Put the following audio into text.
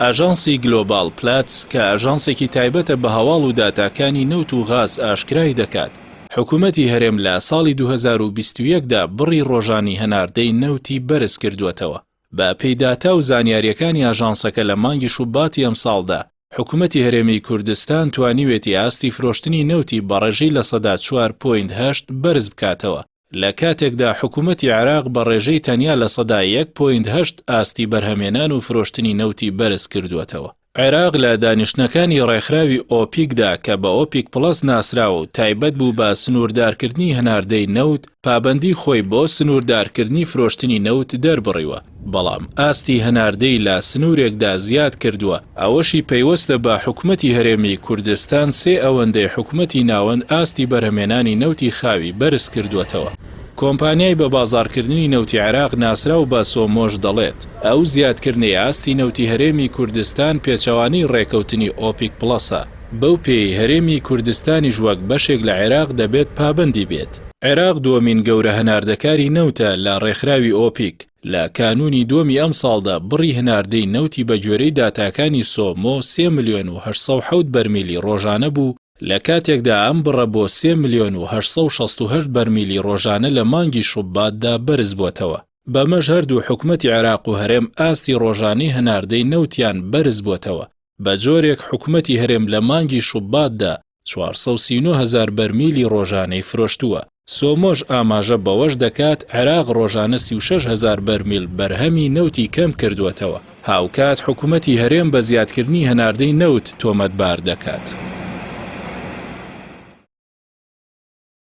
ئاژانسی گلۆبال پلاتس کە ئاژانسێکی تایبەتە بە هەواڵ و داتاکانی نەوت و غاز ئاشکرای دەکات. حکوومەتی هەرێم لە ساڵی 2021دا بڕی ڕۆژانی هەناردەی نەوتی بەرز کردووەتەوە. بە پێی داتا و زانیاریەکانی ئاژانسەکە لە مانگی شوباتی ئەم ساڵدا حکوومەتی هەرێمی کوردستان توانیوێتی ئاستی فرۆشتنی نەوتی بە ڕێژەی لە سەدا 4.8 بەرز بکاتەوە، لە کاتێکدا حکوومەتی عێراق بە ڕێژەی تەنیا لە سەدا 1.8 ئاستی بەرهەمێنان و فرۆشتنی نەوتی بەرز کردووەتەوە. عێراق لە دانیشتنەکانی ڕێکخراوی ئۆپیکدا کە بە ئۆپیک پڵەس ناسراوە و تایبەت بوو بە سنووردارکردنی هەناردەی نەوت، پابەندی خۆی بۆ سنووردارکردنی فرۆشتنی نەوت دەربڕیوە، بەڵام ئاستی هەناردەی لە سنوورێکدا زیاد کردووە. ئەوەشی پەیوەستە بە حکوومەتی هەرێمی کوردستان سێ ئەوەندەی حکوومەتی ناوەند ئاستی بەرهەمێنانی نەوتی خاوی بەرز کردووەتەوە. کۆمپانیای بە بازاڕکردنی نەوتی عێراق ناسراو بە سۆمۆژ دەڵێت ئەو زیادکردنی ئاستی نەوتی هەرێمی کوردستان پێچەوانەی ڕێکەوتنی ئۆپیک پڵەسە. بەو پێی هەرێمی کوردستانی ژوەک بەشێک لە عێراق دەبێت پابەندی بێت. عێراق دووەمین گەورە هەناردەکاری نەوتە لە ڕێکخراوی ئۆپیک. لە کانونی دووەمی ئەم ساڵدا بڕی هەناردەی نەوتی بە گوێرەی داتاکانی سۆمۆ 3,800,000 بەرمیلی ڕۆژانە بوو، لە کاتێکدا ئەم بڕە بۆ 3,868,000 بەرمیلی ڕۆژانە لە مانگی شوباتدا بەرز بووەتەوە. بەمەش هەردوو حکوومەتی عێراق و هەرێم ئاستی ڕۆژانەی هەناردەی نەوتیان بەرز بووەتەوە. بە جۆرێک حکوومەتی هەرێم لە مانگی شوباتدا 439,000 بەرمیلی ڕۆژانەی فرۆشتووە. سۆمۆژ ئاماژە بەوەش دەکات عێراق ڕۆژانە 36,000 بەرمیل بەرهەمی نەوتی کەم کردووەتەوە. هاوکات حکوومەتی هەرێم بە زیادکردنی هەناردەی نەوت تۆمەتبار دەکات.